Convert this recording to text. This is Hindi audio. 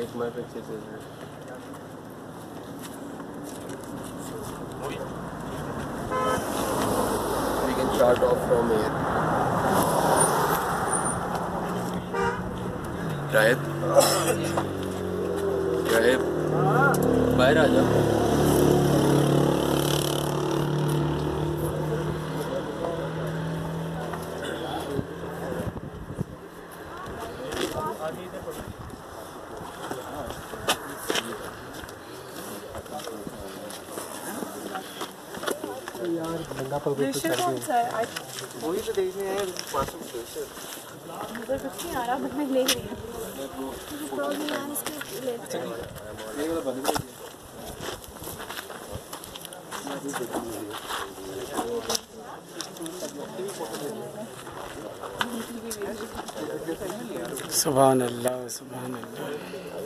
take my pictures as well. We can start off from here. Rahib, Rahib, बाहर आ जा. ग्लेशियर कौन सा है? वही तो देखने आए पास में ग्लेशियर. मुझे कुछ नहीं आ रहा बट मैं ले रही हूँ. सुभान अल्लाह सुभान अल्लाह.